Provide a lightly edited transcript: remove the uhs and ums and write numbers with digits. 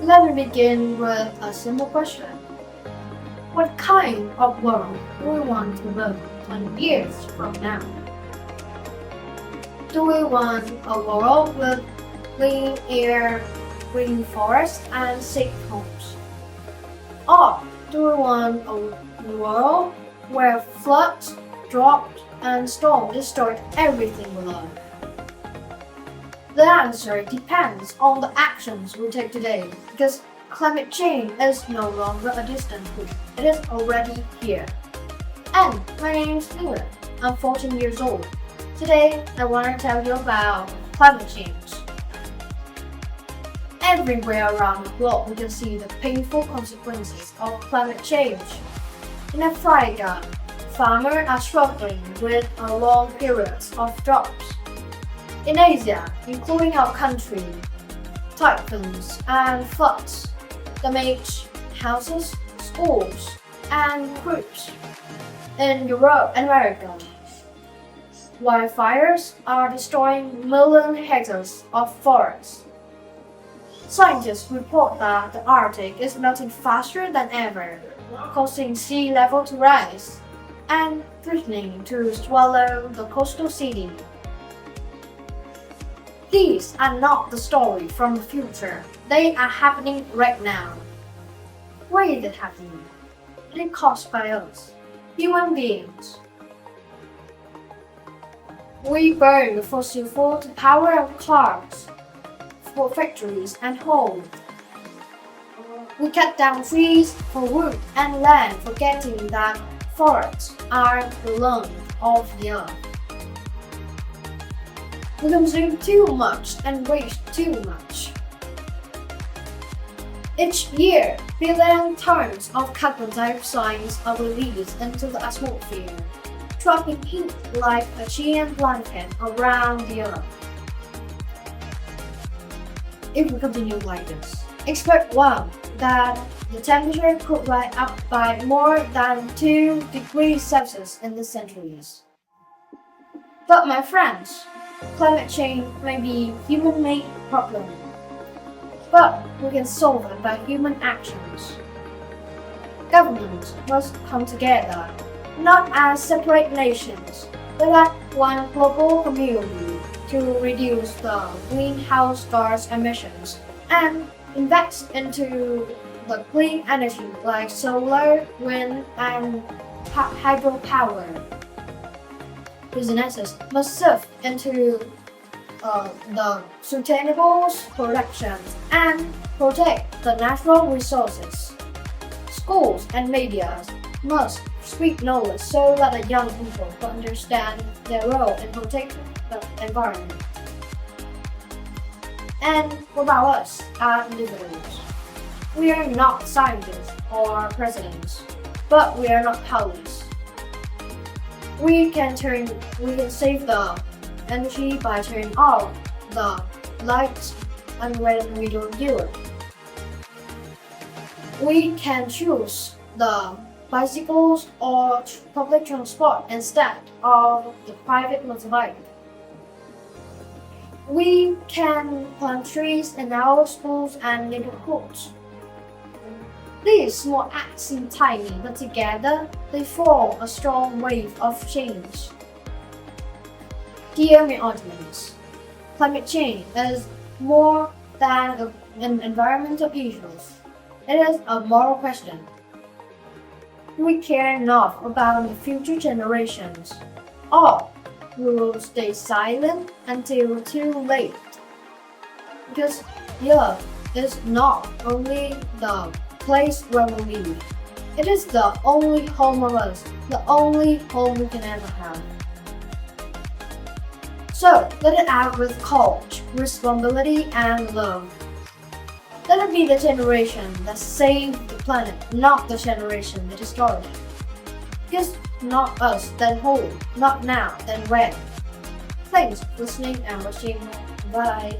Let me begin with a simple question. What kind of world do we want to live 20 years from now? Do we want a world with clean air, green forests, and safe homes? Or do we want a world where floods, drought, and storms destroy everything we love? The answer depends on the actions we take today, because climate change is no longer a distant thing. It is already here. And my name is Nguyệt. I'm 14 years old. Today, I want to tell you about climate change. Everywhere around the globe, we can see the painful consequences of climate change. In Africa, farmers are struggling with long periods of droughts. In Asia, including our country, typhoons and floods damage houses, schools, and crops. In Europe and America, wildfires are destroying million hectares of forests. Scientists report that the Arctic is melting faster than ever, causing sea level to rise and threatening to swallow the coastal city. These are not the story from the future. They are happening right now. Why is it happening? It is caused by us, human beings. We burn the fossil fuel to power our cars, for factories and homes. We cut down trees for wood and land, forgetting that forests are the lungs of the earth. We consume too much and waste too much. Each year, billion tons of carbon dioxide are released into the atmosphere, trapping heat like a giant blanket around the earth. If we continue like this, experts warn that the temperature could rise up by more than 2 degrees Celsius in the centuries. But my friends, climate change may be a human-made problem, but we can solve it by human actions. Governments must come together, not as separate nations, but as one global community to reduce the greenhouse gas emissions and invest into the clean energy like solar, wind, and hydropower. Businesses must shift into the sustainable production and protect the natural resources. Schools and media must speak knowledge so that the young people can understand their role in protecting the environment. And what about us as individuals? We are not scientists or presidents, but we are not powerless. We can save the energy by turning off the lights and when we don't do it. We can choose the bicycles or public transport instead of the private motorbike. We can plant trees in our schools and neighborhoods. These small acts seem tiny, but together they form a strong wave of change. Dear my audience, climate change is more than an environmental issue. It is a moral question. We care enough about the future generations, or we will stay silent until too late. Because the earth is not only the place where we live, it is the only home of us, the only home we can ever have. So let it act with courage, responsibility, and love. Let it be the generation that saved the planet, not the generation that destroyed it. Because not us, then who, not now, then when. Thanks for listening and watching. Bye.